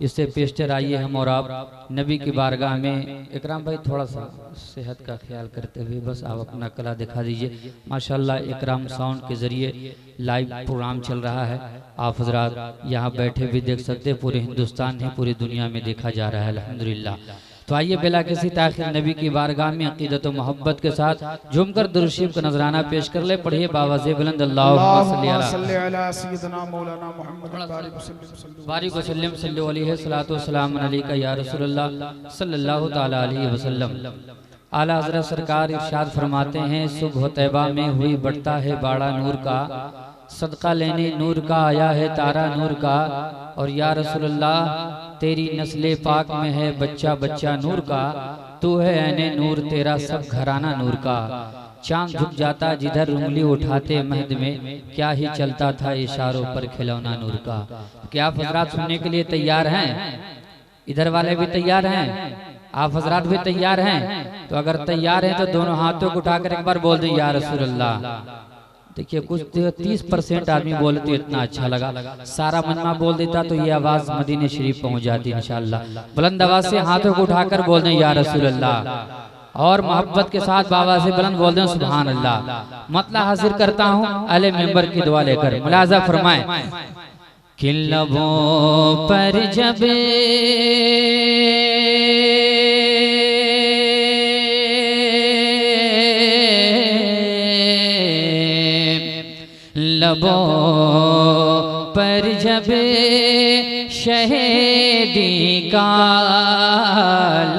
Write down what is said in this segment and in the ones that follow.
इससे पेशतर आइए हम और आप नबी की बारगाह में। इकराम भाई थोड़ा सा सेहत का ख्याल करते हुए बस आप अपना कला दिखा दीजिए। माशाल्लाह इकराम साउंड के ज़रिए लाइव प्रोग्राम चल रहा है, आप हजरात यहाँ बैठे भी देख सकते हैं, पूरे हिंदुस्तान है, पूरी दुनिया में देखा जा रहा है अल्हम्दुलिल्लाह। तो आइए बिला किसी ताखिर नबी की बारगाह में अकीदत और मोहब्बत के साथ झूमकर दुरूद शरीफ का नजराना पेश कर ले। पढ़िए बाबा से बुलंद अल्लाहुम्मा सल्ली अला सय्यिदना मौलाना मुहम्मद बारिक वसल्लम सल्लल्लाहु अलैहि सलातो वसलाम अलैका या रसूलल्लाह सल्लल्लाहु तआला अलैहि वसल्लम। आला हज़रत सरकार इरशाद फरमाते हैं, सुबह तैबा में हुई बढ़ता है बाड़ा नूर का, सदका लेने नूर का आया है तारा नूर का, और या रसूलल्लाह तेरी नस्ले पाक में है बच्चा बच्चा नूर का, तू है ऐने नूर तेरा सब घराना नूर का। चांद झुक जाता जिधर उंगली उठाते महद में, क्या ही चलता था इशारों पर खिलौना नूर का। क्या आप हजरात सुनने के लिए तैयार हैं? इधर वाले भी तैयार हैं, आप हजरात भी तैयार हैं? तो अगर तैयार हैं तो दोनों हाथों को उठाकर एक बार बोल दें या रसूलल्लाह। देखिए कुछ 30% आदमी बोले तो इतना अच्छा लगा, सारा मजमा बोल देता तो ये आवाज मदीने शरीफ पहुंच जाती इंशाअल्लाह। बुलंद आवाज से हाथों को उठाकर बोल दें या रसूलल्लाह, और मोहब्बत के साथ बाबा से बुलंद बोल दें सुभान अल्लाह। मतला हाजिर करता हूँ अले मेंबर की दुआ लेकर, मुलाजा फरमाएं। किन लबों पर जब लबों पर जब शहीदी का,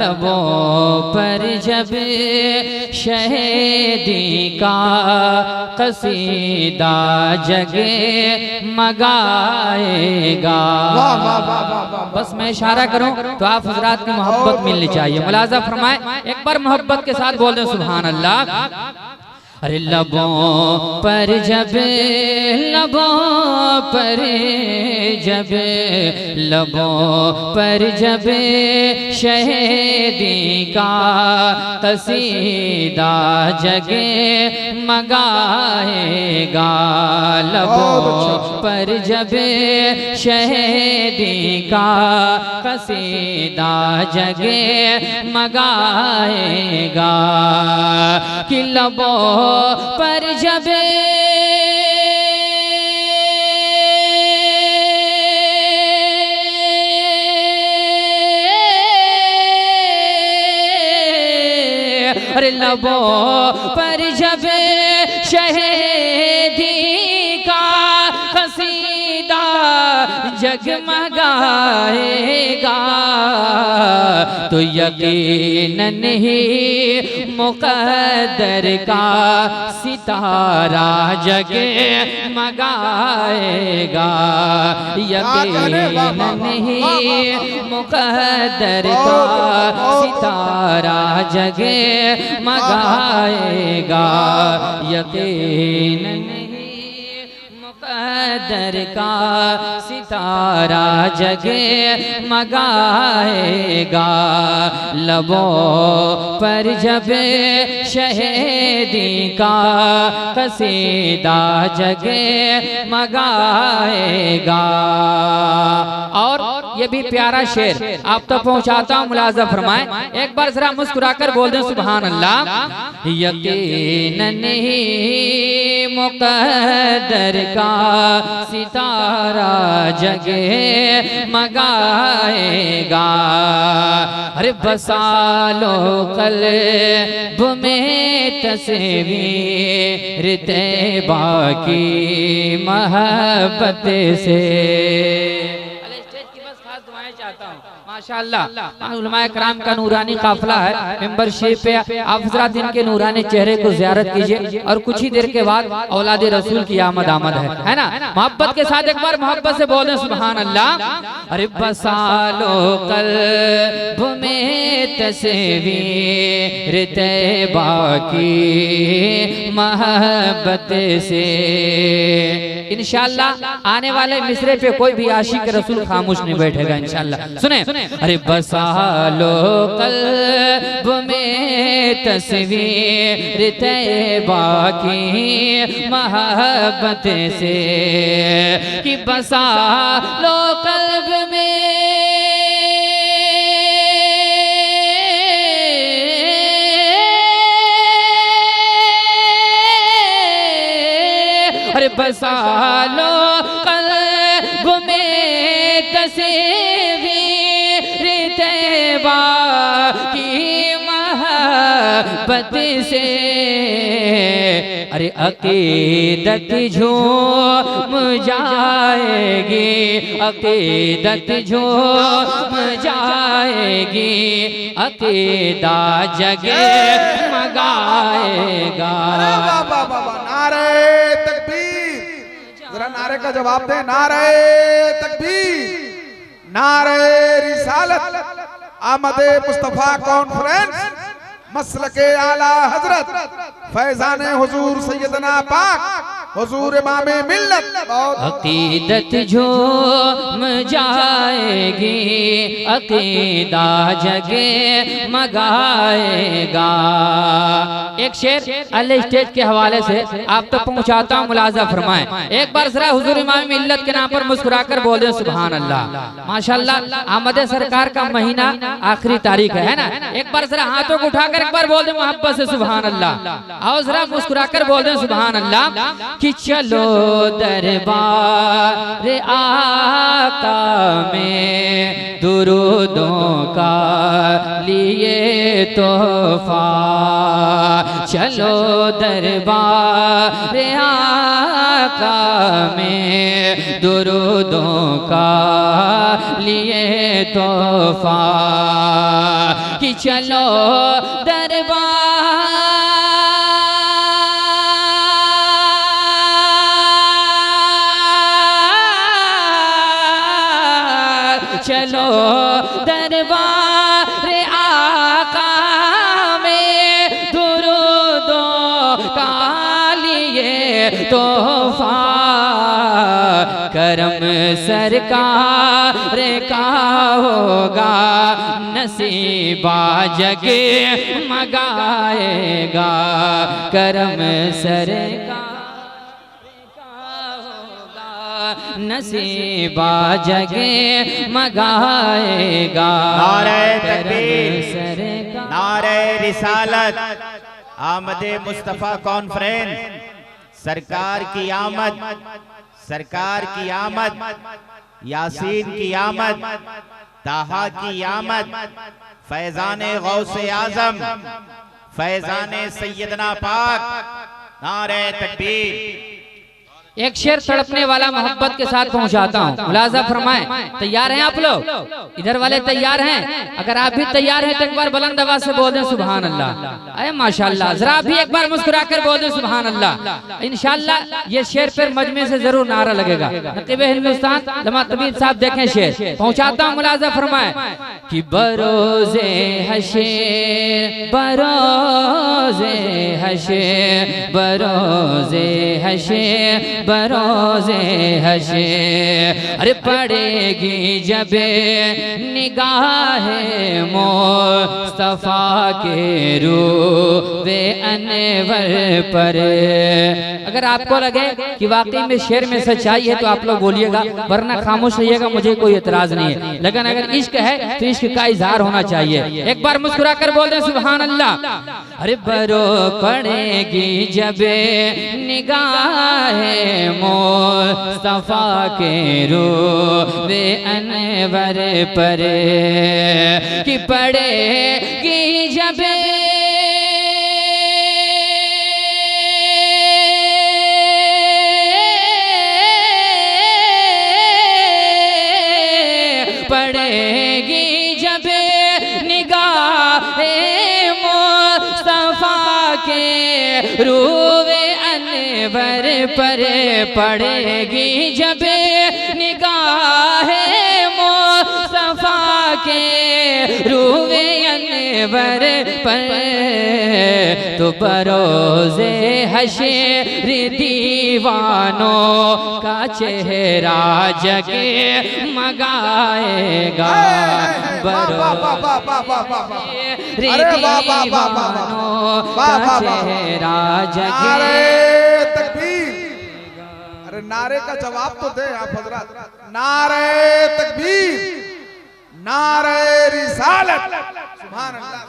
लबों पर जब शहीदी का कसीदा जगे मगाएगा। बस मैं इशारा करूं तो आप हजरात की मोहब्बत मिलनी चाहिए। मुलाजा फरमाए, एक बार मोहब्बत के साथ बोल दें सुभान अल्लाह। अरे लबों पर जब, लबों पर जब, लबों पर जब शहीदी का कसीदा जगे मगाएगा। लबों पर जब शहीदी का कसीदा जगे मगाएगा। कि लबों पर जब अरे लबों पर जब शहीदी का कसीदा जगमगाएगा, तो यकीनन ही मुक़द्दर का सितारा जगे मगाएगा। यकीनन ही मुक़द्दर का सितारा जगे मगाएगा। यकीनन मुक़द्दर का सितारा जगे मगाएगा। लबों पर जब शहीदी का कसीदा जगे मगाएगा। और ये भी प्यारा शेर आप तक पहुंचाता हूँ, मुलाजा फरमाएं, एक बार जरा मुस्कुराकर बोल दें सुभान अल्लाह। यकीनन ही मुक़द्दर का सितारा जगे मगाएगा। अरे बसा लो क़ल्ब में तस्वीर तैबा की मोहब्बत से। माशाअल्लाह उलमाए कराम का नूरानी काफिला है, मेंबरशिप पे आप हज़रात इनके नूरानी चेहरे को ज़ियारत कीजिए, और कुछ ही देर के बाद औलाद रसूल की आमद है ना। मोहब्बत के साथ एक बार मोहब्बत से बोलें सुभान अल्लाह। अरे बसा लो क़ल्ब में तस्वीर तैबा की मोहब्बत से। इंशाअल्लाह आने वाले मिसरे पे कोई भी आशिक रसूल खामोश नहीं बैठेगा इंशाअल्लाह। सुने, अरे बसा लो क़ल्ब में तस्वीर तैबा की मोहब्बत से, कि बसा लो क़ल्ब में बसा लो क़ल्ब में तस्वीर तैबा की मोहब्बत से। अरे अकीदत झूम जाएगी, अकीदत झूम जाएगी, अकीदा जगे मगाएगा। नारे तकबीर, जरा नारे का जवाब दे। नारे तकबीर, नारे रिसालत, आमदे मुस्तफा कॉन्फ्रेंस, मसलके आला हजरत फैजाने हुजूर सैयदना पाक हुजूर इमामे मिल्लत। अकीदत झूम जाएगी, अकीदा जगे मगाएगा। एक शेर अल स्टेज के हवाले से आप तक पहुंचाता हूं, मुलाजा फरमाएं। एक बार जरा हुजूर इमाम मिल्लत के नाम पर मुस्कुराकर बोल दें सुभान अल्लाह। माशाअल्लाह, आमद सरकार का महीना आखिरी तारीख है ना। एक बार जरा हाथों को उठाकर एक बार बोल दें मोहब्बत से सुभान अल्लाह। आओ जरा मुस्कुराकर बोल दें सुभान अल्लाह। कि चलो दरबार आका में दुरूदों का लिए तोहफा, चलो दरबार आका में दुरूदों का लिए तोहफा। कि चलो दरबार चलो दरबार आका में दुरूदों का लिए तोहफा। करम सरकार का होगा, नसीबा जगे मगाएगा। करम सरकार नसीबा जगे मगाएगा। नारे तकबीर, नारे रिसालत, आमदे मुस्तफा कॉन्फ्रेंस, सरकार की आमद, सरकार की आमद, यासीन की आमद, ताहा की आमद, फैजाने गौसे आजम, फैजाने सैयदना पाक। नारे तकबीर। एक शेर तड़पने वाला मोहब्बत के साथ पहुंचाता हूँ, मुलाजा फरमाएं। तैयार हैं आप लोग? इधर वाले तैयार हैं? अगर आप भी तैयार हैं तो एक बार बुलंद आवाज से बोल दें सुभान अल्लाह। अरे माशाअल्लाह, जरा भी एक बार मुस्कुराकर बोल दें सुभान अल्लाह। इंशाअल्लाह ये शेर पर मजमे से जरूर नारा लगेगा। नकीब हिंदुस्तान जमात तबीब साहब देखें शेर पहुंचाता हूँ, मुलाजा फरमाएं। कि बरोज़े हशर, बरोज़े हशर, बरोज़े हशर, बरोज़े हशर। अरे पड़ेगी जब निगाहे मुस्तफा के रूहे अनवर पर। अगर आपको लगे कि वाकई में शेर में सच्चाई है तो आप लोग बोलिएगा, वरना खामोश रहिएगा, मुझे कोई एतराज नहीं है। लेकिन अगर इश्क है तो इश्क का इजहार होना चाहिए। एक बार मुस्कुरा कर बोल दें सुभान अल्लाह। अरे बरो पड़ेगी जब निगाहे मुस्तफा के रूहे अनवर पर। कि पड़ेगी जब पड़ेगी जब निगाहे मुस्तफा के रूहे अनवर पर। पड़ेगी जब निगाहे मुस्तफा के रूहे अनवर पर। तो बरोज़े हशर दीवानों का चेहरा जगे मगाएगा। बरोज़े दीवानों का चेहरा जगे। तकबीर। अरे नारे का जवाब तो दे आप हजरत। नारे तकबीर, नारे रिसालत, सुभान अल्लाह।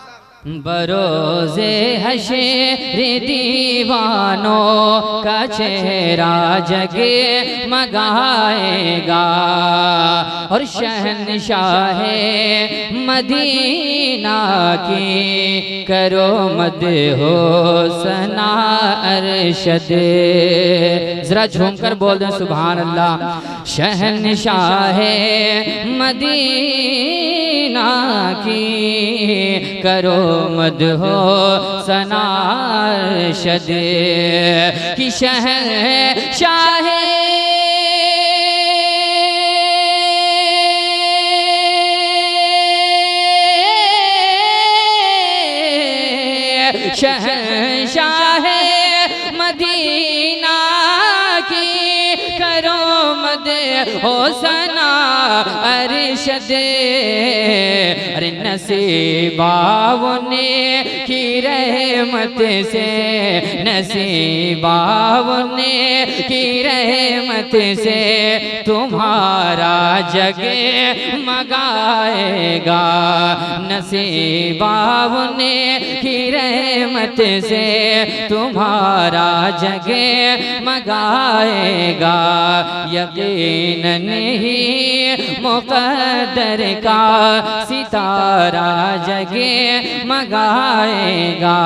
बरोज़े हशर दीवानों का चेहरा जगे मगाएगा और शहनशाह मदीना की करो मद हो सना अरशद। जरा झूम कर बोल दें सुभान अल्लाह। शहनशाह मदीना की करो मद हो सना अरशद कि शहनशाह शहंशाह मदीना की करो मद हो सना अरशद। अरे नसीबावने की रहमत से, नसीबावने की रहमत से तुम्हारा जगे मगाएगा। नसीबावने की रहमत से तुम्हारा जगे मगाएगा। यकीनन ही मुक़द्दर का सितारा जगे मगाएगा।